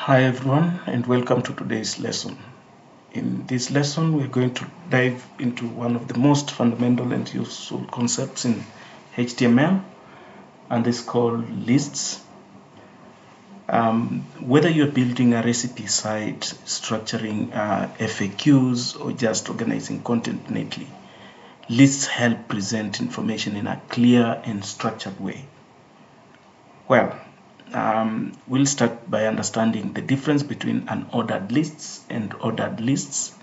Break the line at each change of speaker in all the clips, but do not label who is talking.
Hi everyone, and welcome to today's lesson. In this lesson, we're going to dive into one of the most fundamental and useful concepts in HTML, and it's called lists. Whether you're building a recipe site, structuring FAQs, or just organizing content neatly, lists help present information in a clear and structured way. Well, we'll start by understanding the difference between unordered lists and ordered lists.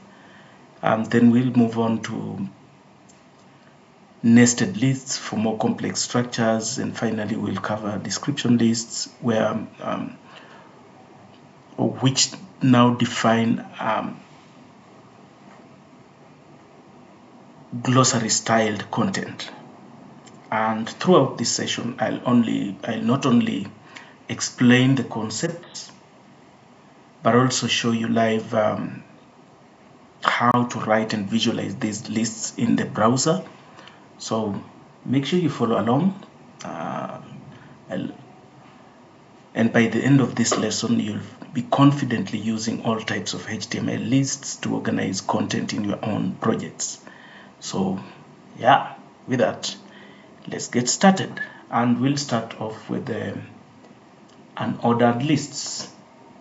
Then we'll move on to nested lists for more complex structures, and finally we'll cover description lists, which now define glossary styled content. And throughout this session, I'll not only explain the concepts, but also show you live how to write and visualize these lists in the browser. So make sure you follow along. And by the end of this lesson, you'll be confidently using all types of HTML lists to organize content in your own projects. So yeah, with that, let's get started. And we'll start off with the unordered lists.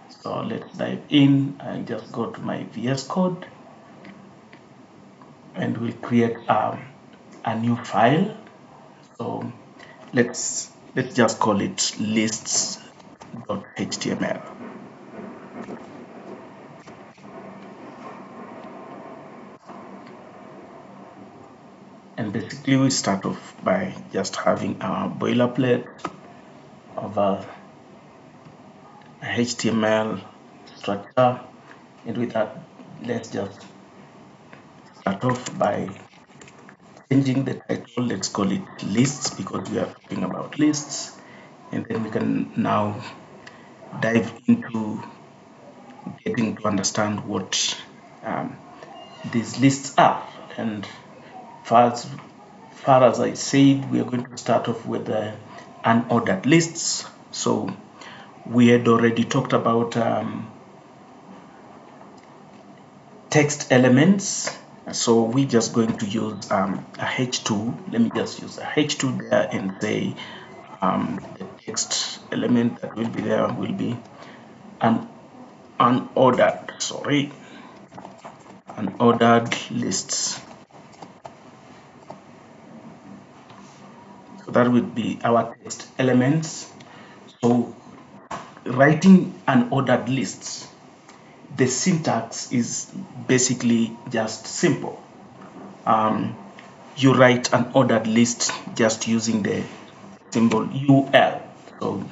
So let's dive in. I just go to my VS Code and we'll create a new file. So let's just call it lists.html. And basically we start off by just having our boilerplate of a HTML structure, and with that, let's just start off by changing the title. Let's call it lists because we are talking about lists, and then we can now dive into getting to understand what these lists are. And far as I said, we are going to start off with the unordered lists. So we had already talked about text elements. So we're just going to use a H2. Let me just use a H2 there and say the text element that will be there will be an unordered lists. So that would be our text elements. So writing unordered lists, the syntax is basically just simple. You write an ordered list just using the symbol UL. So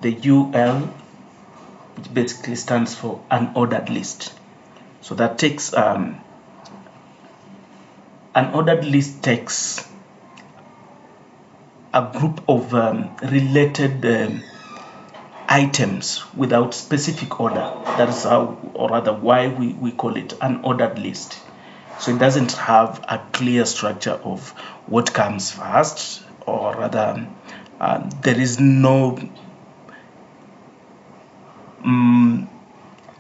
the UL, which basically stands for unordered list. So that takes an ordered list takes a group of related items without specific order. That is how, or rather why we call it an ordered list. So it doesn't have a clear structure of what comes first, or rather there is no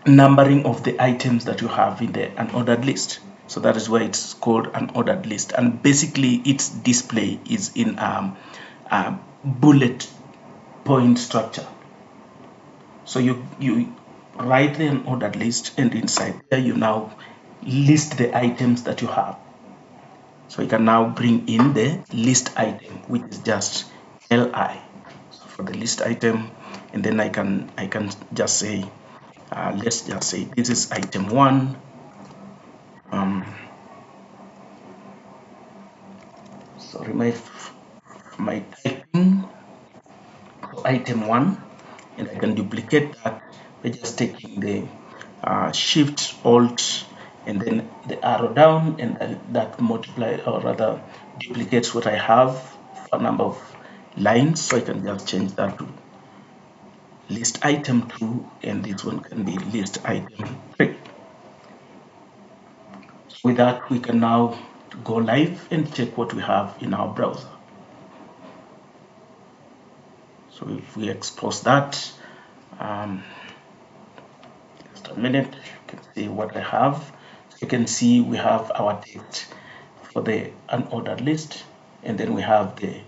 numbering of the items that you have in the unordered list. So that is why it's called an ordered list. And basically its display is in a bullet point structure. So you write the unordered list, and inside there you now list the items that you have. So you can now bring in the list item, which is just li. So for the list item, and then I can just say let's just say this is item 1. Sorry, my typing. So item 1, and I can duplicate that by just taking the shift alt and then the arrow down, and that multiply, or rather duplicates what I have for a number of lines. So I can just change that to list item 2, and this one can be list item 3. With that, we can now go live and check what we have in our browser. So if we expose that, a minute. You can see what I have. So you can see we have our text for the unordered list, and then we have the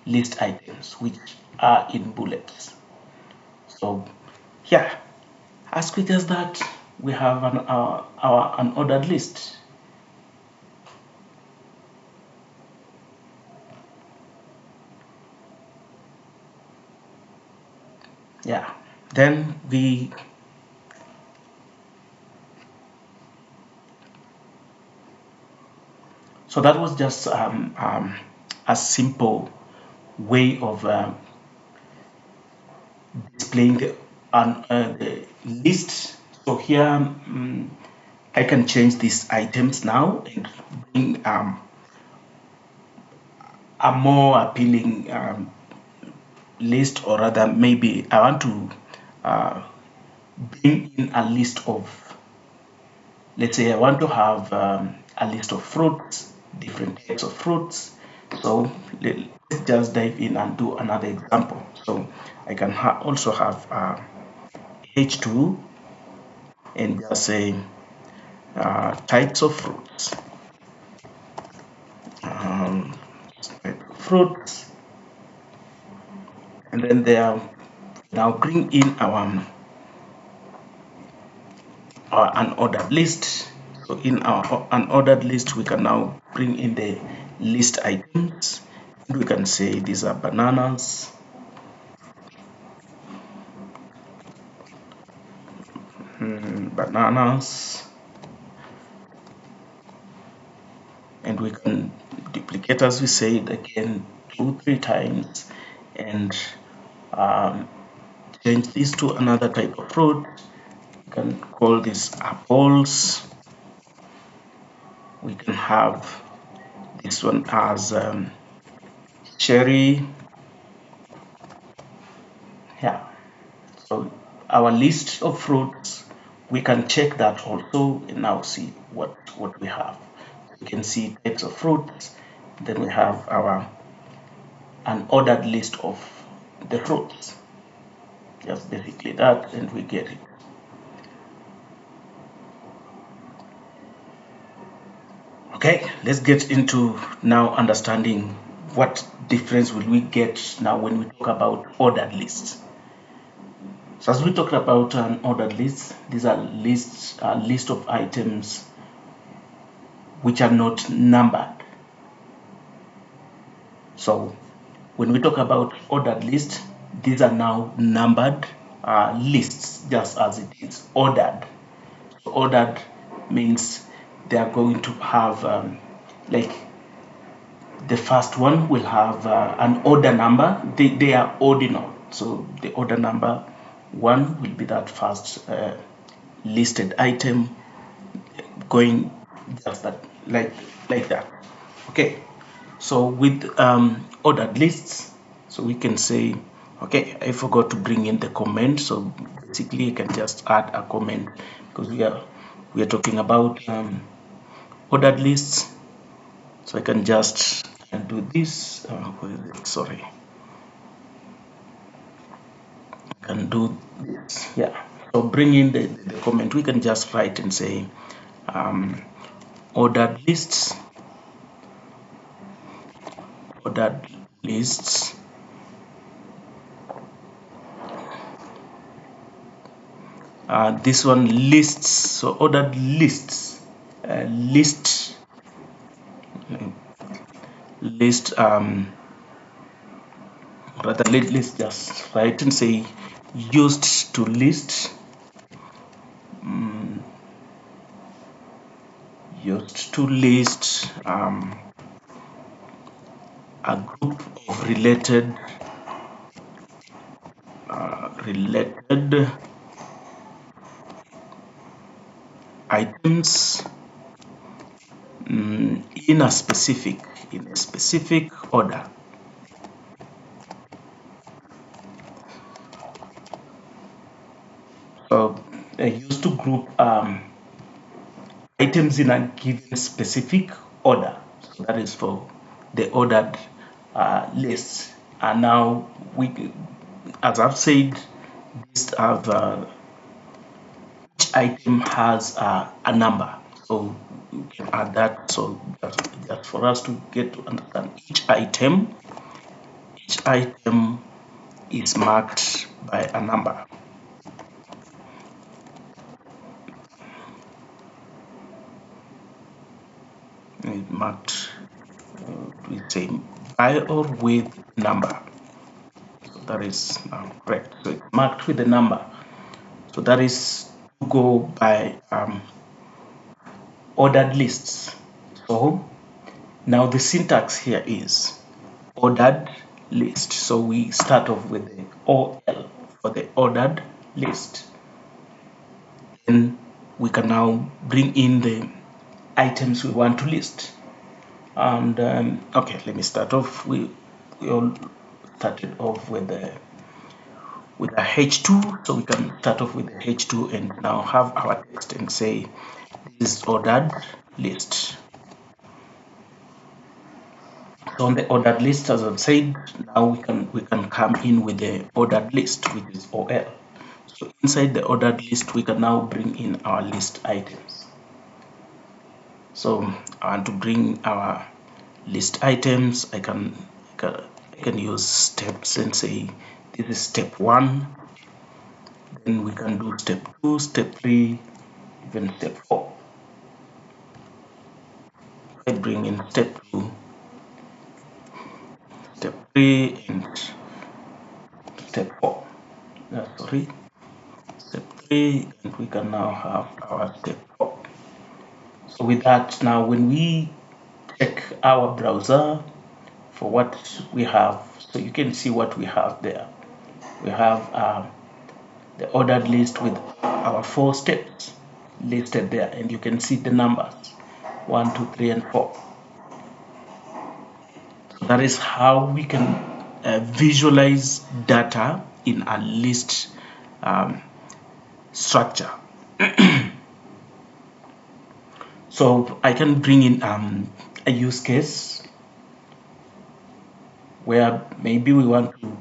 list items which are in bullets. So yeah, as quick as that, we have our unordered list. Yeah, then so that was just a simple way of displaying the list. So here I can change these items now and bring a more appealing list, or rather maybe I want to uh, bring in a list of, let's say I want to have a list of fruits, different types of fruits. So let's just dive in and do another example. So I can also have H2 and just say types of fruits. Um, fruits, and then there now bring in our unordered list. So in our unordered list, we can now bring in the list items. We can say these are bananas, bananas, and we can duplicate, as we said, again 2-3 times, and um, change this to another type of fruit. We can call this apples. We can have this one as cherry. Yeah, so our list of fruits, we can check that also and now see what we have. You can see types of fruits, then we have our an ordered list of the fruits, just basically that, and we get it. Okay, let's get into now understanding what difference will we get now when we talk about ordered lists. So as we talked about an ordered list, these are lists, a list of items which are not numbered. So when we talk about ordered list, these are now numbered lists, just as it is ordered. So ordered means they are going to have like the first one will have an order number. They are ordinal. So the order number one will be that first listed item, going just that, like that. Okay, so with ordered lists, so we can say, okay, I forgot to bring in the comment, so basically you can just add a comment, because we are talking about ordered lists. So I can just do this. Sorry, I can do this. Yeah, so bring in the comment. We can just write and say um, ordered lists, ordered lists. This one lists, so ordered lists, list, list, rather let's just write and say used to list, used to list a group of related items in a specific order. So I used to group items in a given specific order. So that is for the ordered lists. And now as I've said, these have each item has a number, so you can add that. So just for us to get to understand each item is marked by a number. It's marked with say by or with number. So that is correct. So it's marked with the number. So that is to go by ordered lists. So now the syntax here is ordered list. So we start off with the OL for the ordered list. Then we can now bring in the items we want to list. And okay, let me start off. We all started off with a H2, so we can start off with the H2 and now have our text and say this is ordered list. So on the ordered list, as I've said, now we can come in with the ordered list, which is OL. So inside the ordered list, we can now bring in our list items. So I want to bring our list items. I can use steps and say this is step 1. Then we can do step 2, step 3, even step 4. I bring in step 2, step 3, and step 4. Sorry, step 3, and we can now have our step 4. So with that, now when we check our browser for what we have, so you can see what we have there. We have the ordered list with our 4 steps listed there, and you can see the numbers 1, 2, 3, and 4. So that is how we can visualize data in a list structure. So I can bring in a use case where maybe we want to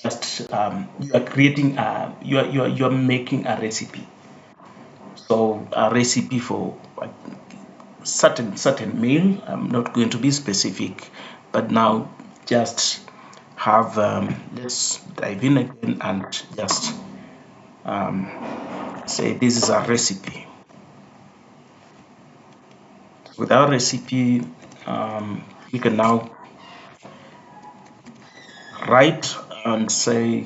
just you are creating you are making a recipe. So a recipe for a certain meal. I'm not going to be specific, but now just have let's dive in again and just say this is a recipe. With our recipe, we can now write and say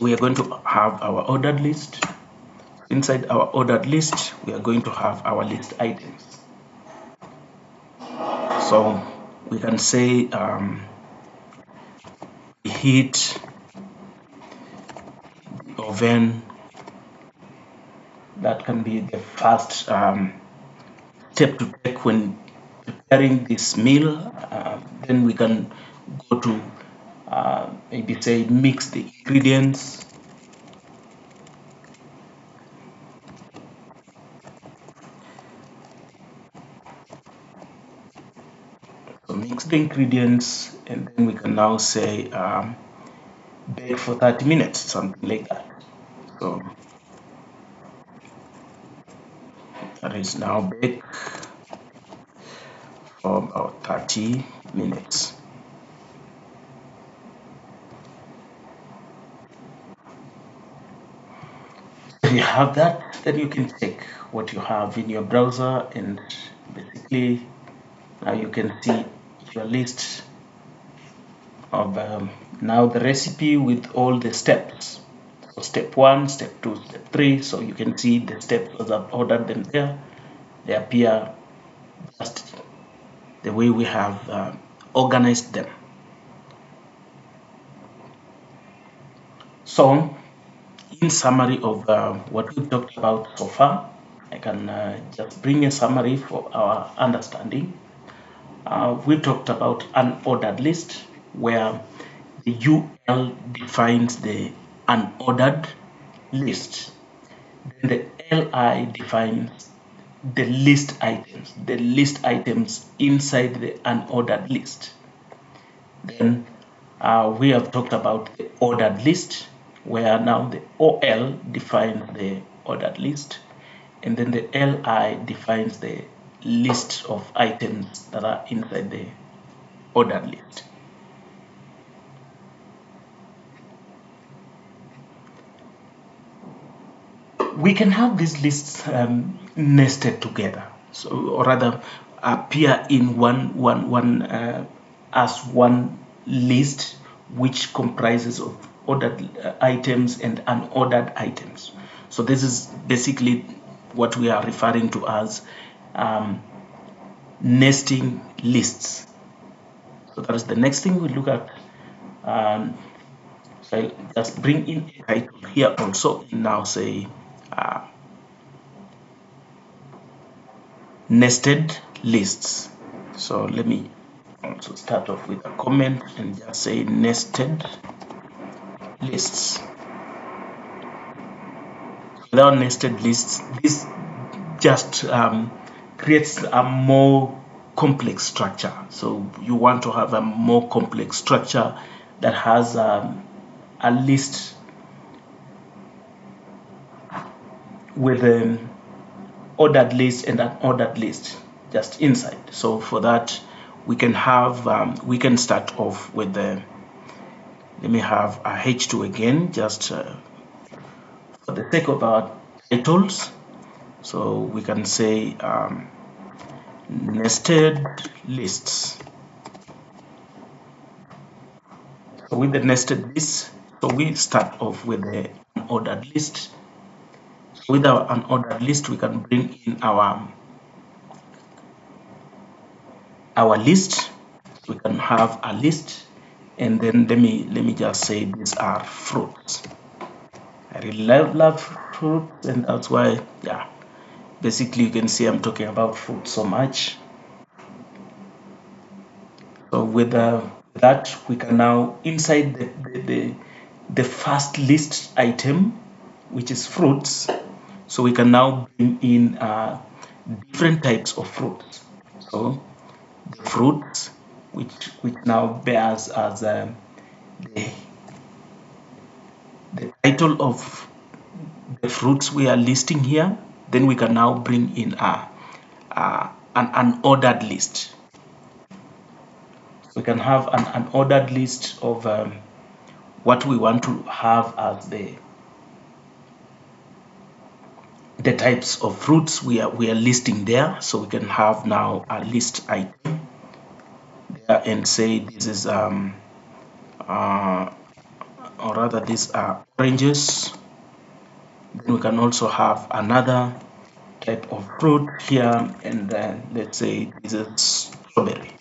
we are going to have our ordered list. Inside our ordered list, we are going to have our list items. So we can say heat the oven. That can be the first step to take when preparing this meal. Then we can go to maybe say mix the ingredients. So mix the ingredients, and then we can now say bake for 30 minutes, something like that. So that is now bake for about 30 minutes. If you have that, then you can check what you have in your browser, and basically now you can see your list of now the recipe with all the steps. So step 1, step 2, step 3. So you can see the steps as I've ordered them there. They appear just the way we have organized them. So in summary of what we've talked about so far, I can just bring a summary for our understanding. We talked about an ordered list where the UL defines the unordered list. Then the LI defines the list items inside the unordered list. Then we have talked about the ordered list, where now the OL defines the ordered list, and then the li defines the list of items that are inside the ordered list. We can have these lists nested together, so or rather appear in one as one list, which comprises of ordered items and unordered items. So this is basically what we are referring to as nesting lists. So that is the next thing we look at. So I'll just bring in a title here also, and now say nested lists. So let me also start off with a comment and just say nested lists. Without nested lists, this just creates a more complex structure. So you want to have a more complex structure that has a list with an ordered list and an ordered list just inside. So for that, we can have we can start off with the, let me have a h2 again, just for the sake of our titles. So we can say nested lists. So with the nested lists, so we start off with the unordered list. So with our unordered list, we can bring in our list. We can have a list, and then let me just say these are fruits. I really love fruits, and that's why, yeah, basically you can see I'm talking about fruit so much. So with that, we can now inside the first list item, which is fruits. So we can now bring in different types of fruits. So the fruits which now bears as the title of the fruits we are listing here. Then we can now bring in an ordered list. We can have an ordered list of what we want to have as the types of fruits we are listing there. So we can have now a list item there and say this is or rather these are oranges. Then we can also have another type of fruit here, and let's say this is strawberry.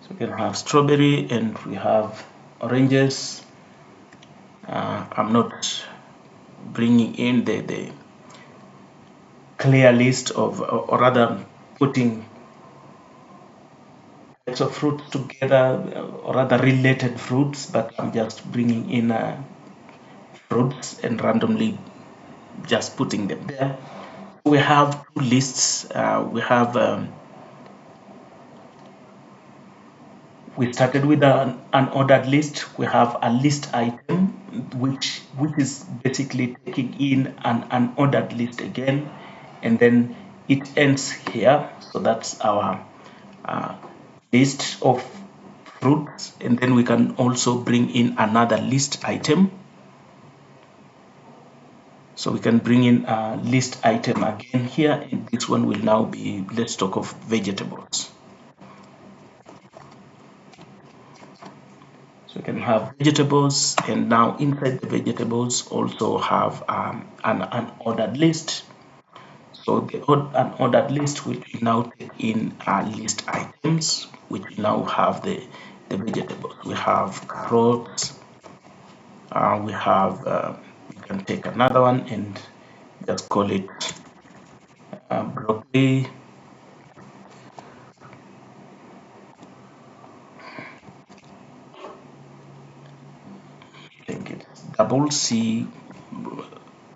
So we can have strawberry and we have oranges. I'm not bringing in the clear list of, or rather putting types of fruits together, or rather related fruits, but I'm just bringing in fruits and randomly just putting them there. We have two lists. We started with an ordered list. We have a list item, which is basically taking in an ordered list again, and then it ends here. So that's our list of fruits, and then we can also bring in another list item. So we can bring in a list item again here, and this one will now be, let's talk of vegetables. So we can have vegetables, and now inside the vegetables also have an ordered list. So the unordered list will now take in list items, which now have the vegetables. We have carrots. We have you can take another one and just call it broccoli. I think it's double C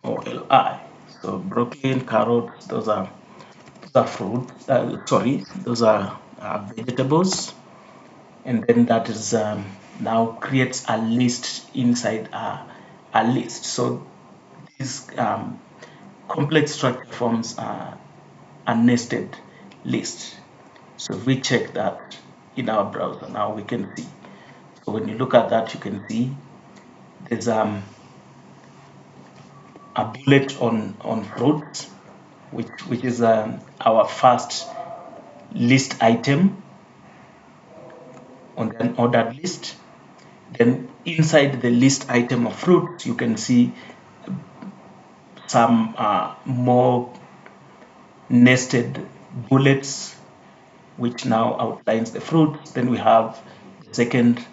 or LI. So broccoli and carrots, those are fruit. Sorry, those are vegetables, and then that is now creates a list inside a list. So this complex structure forms a nested list. So if we check that in our browser, now we can see. So when you look at that, you can see there's a bullet on fruits, which is our first list item on an ordered list. Then inside the list item of fruit, you can see some more nested bullets, which now outlines the fruit. Then we have the second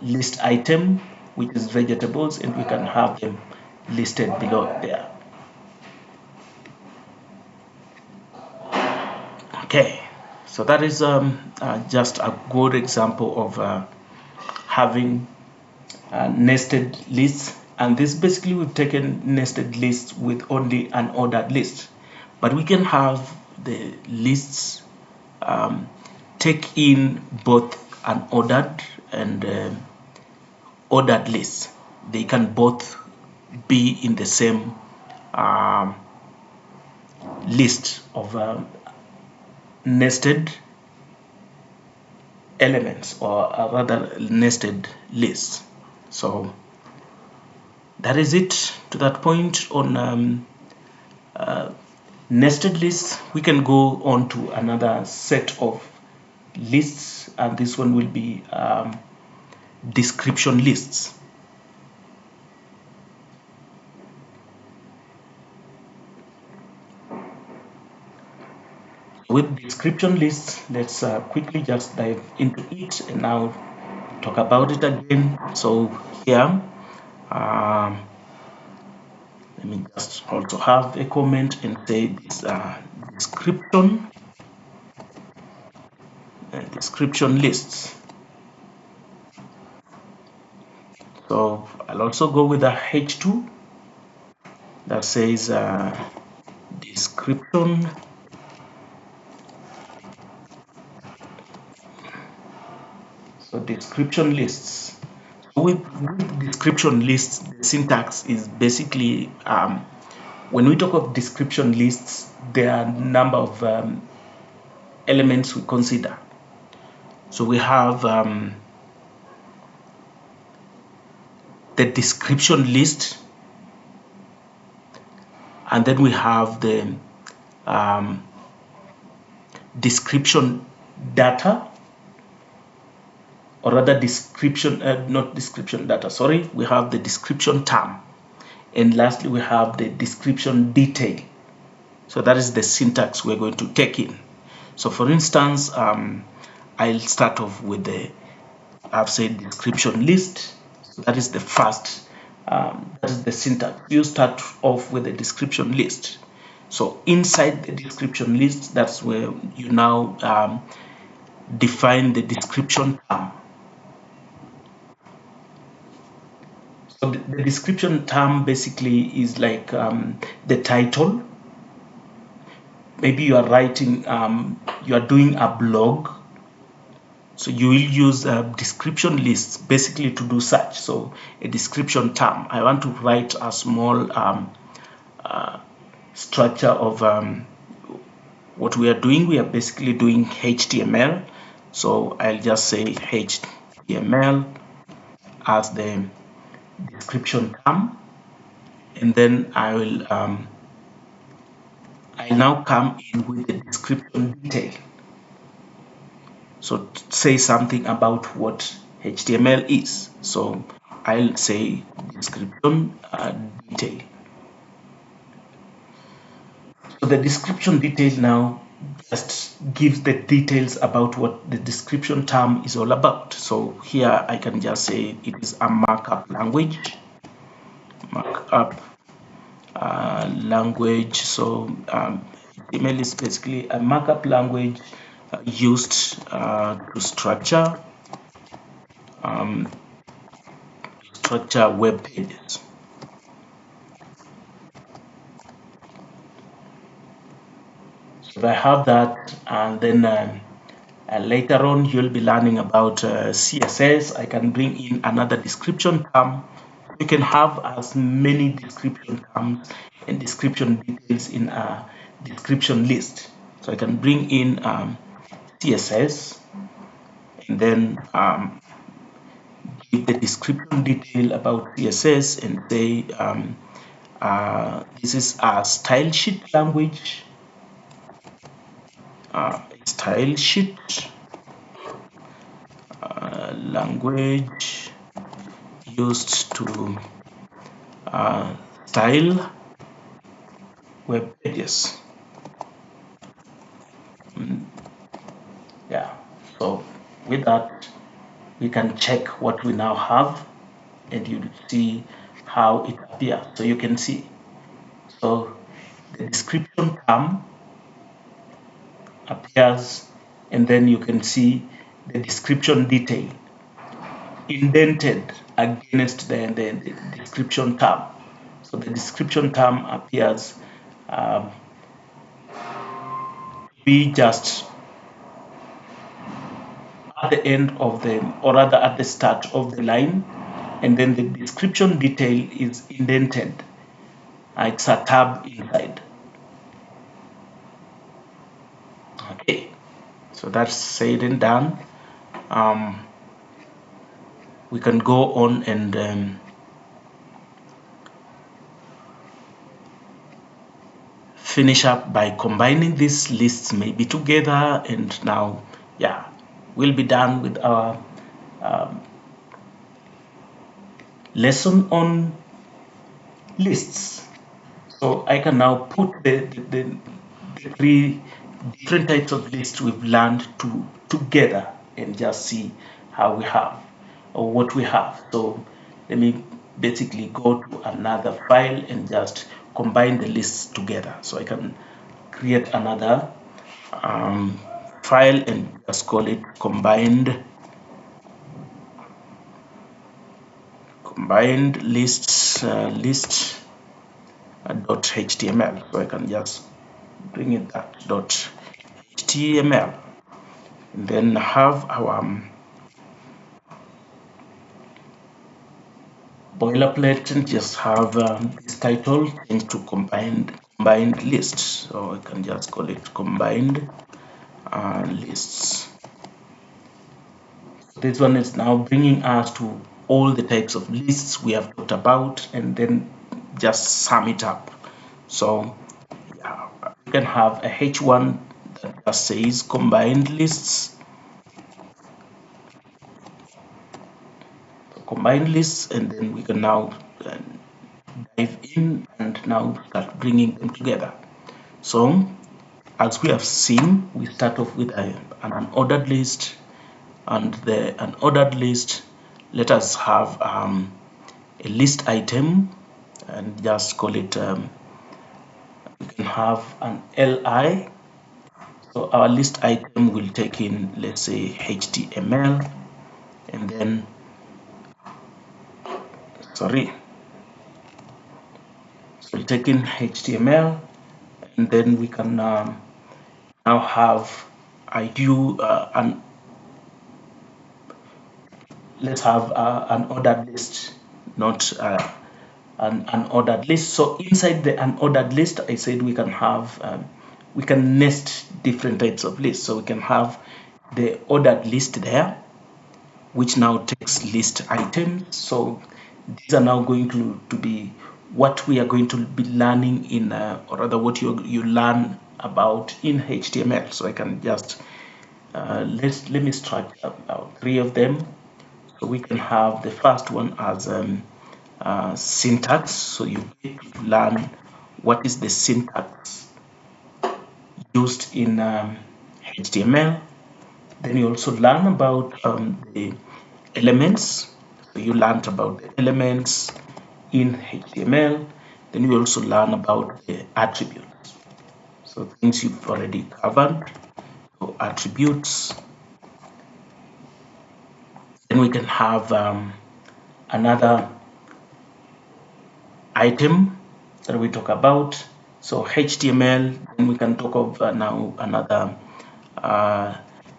list item, which is vegetables, and we can have them listed below there. Okay, so that is just a good example of having nested lists. And this basically, we've taken nested lists with only an ordered list, but we can have the lists take in both an ordered and ordered lists. They can both be in the same list of nested elements, or rather nested lists. So that is it to that point on nested lists. We can go on to another set of lists, and this one will be description lists. With description lists, let's quickly just dive into it and now talk about it again. So here, let me just also have a comment and say this description lists. So I'll also go with a H2 that says description description lists. With description lists, the syntax is basically when we talk of description lists, there are a number of elements we consider. So we have the description list, and then we have the description data, or rather description, not description data, sorry, we have the description term, and lastly we have the description detail. So that is the syntax we're going to take in. So for instance, I'll start off with the, I've said description list. So that is the first, that is the syntax. You start off with the description list. So inside the description list, that's where you now define the description term. So the description term basically is like the title. Maybe you are writing, you are doing a blog. So you will use description lists basically to do such. So a description term, I want to write a small structure of what we are doing. We are basically doing HTML. So I'll just say HTML as the description term, and then I'll now come in with the description detail. So say something about what HTML is. So I'll say description detail. So the description detail now just gives the details about what the description term is all about. So here I can just say it is a markup language. So HTML is basically a markup language used to structure web pages. So I have that, and then Later on, you'll be learning about CSS. I can bring in another description term. You can have as many description terms and description details in a description list. So I can bring in CSS and then give the description detail about CSS and say this is a style sheet language, style sheet language used to style web pages. Yeah, so with that we can check what we now have and you see how it appears. So you can see, so the description term appears and then you can see the description detail indented against the description term. So the description term appears be just at the end of the, or rather at the start of the line, and then the description detail is indented. It's a tab inside. Okay, so that's said and done. We can go on and finish up by combining these lists maybe together, and now, yeah, we'll be done with our lesson on lists. So I can now put the three different types of lists we've learned together and just see how we have or what we have. So let me basically go to another file and just combine the lists together. So I can create another file and just call it combined lists .html. So I can just bring it that .html and then have our boilerplate and just have this title change to combined lists. So I can just call it combined lists. This one is now bringing us to all the types of lists we have talked about and then just sum it up. So yeah, you can have a H1 that just says combined lists, and then we can now dive in and now start bringing them together. So as we have seen, we start off with an unordered list, and the unordered list, let us have a list item and just call it we can have an li. So our list item will take in, let's say, HTML, and then sorry, so we'll take in HTML, and then we can now have I do an let's have an ordered list, not an ordered list. So inside the unordered list, I said we can have we can nest different types of lists. So we can have the ordered list there, which now takes list items. So these are now going to be what we are going to be learning in, or rather what you learn about in HTML. So I can just let me structure about three of them. So we can have the first one as syntax. So you get to learn what is the syntax used in HTML. Then you also learn about the elements. So you learned about the elements in HTML. Then you also learn about the attributes. So things you've already covered. So attributes. Then we can have another item that we talk about. So HTML, then we can talk of now another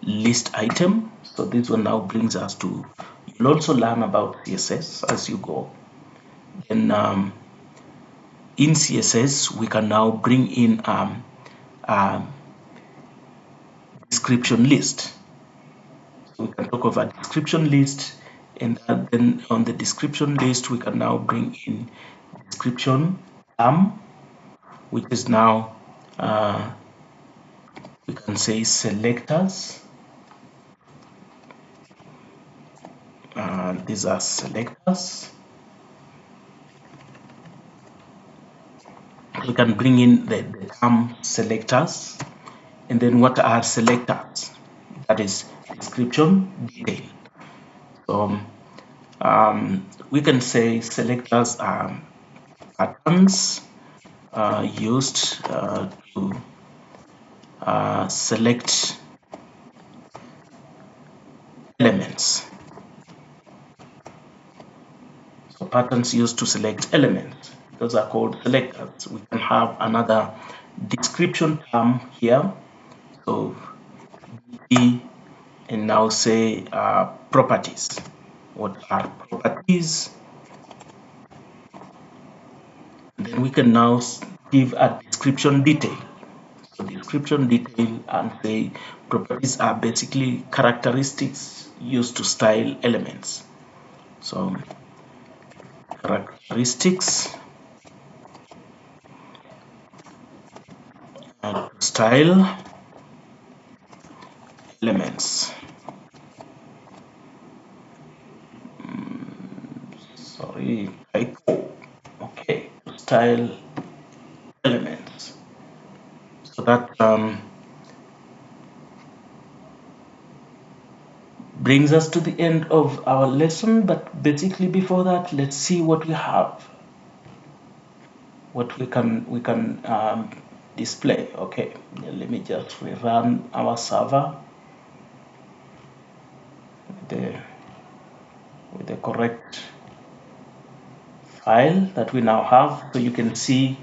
list item. So this one now brings us to, you'll also learn about CSS as you go. Then in CSS, we can now bring in description list. So we can talk about description list, and then on the description list, we can now bring in description which is now we can say selectors. These are selectors. We can bring in the term selectors, and then what are selectors? That is description detail. So we can say selectors are patterns used to select elements. So patterns used to select elements, those are called selectors. We can have another description term here. So and now say properties. What are properties? And then we can now give a description detail. So description detail and say properties are basically characteristics used to style elements. So characteristics and style elements. Sorry, okay, style elements. So that brings us to the end of our lesson, but basically before that, let's see what we have, what we can display. Okay, let me just rerun our server with the correct file that we now have, so you can see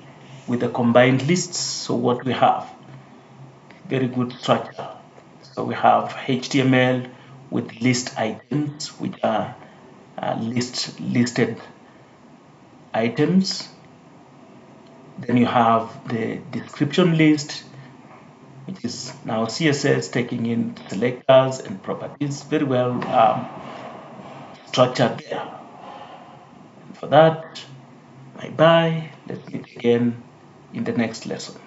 with the combined lists. So what we have, very good structure. So we have HTML with list items, which are listed items. Then you have the description list, which is now CSS taking in selectors and properties, very well structured there. And for that, bye bye. Let's meet again in the next lesson.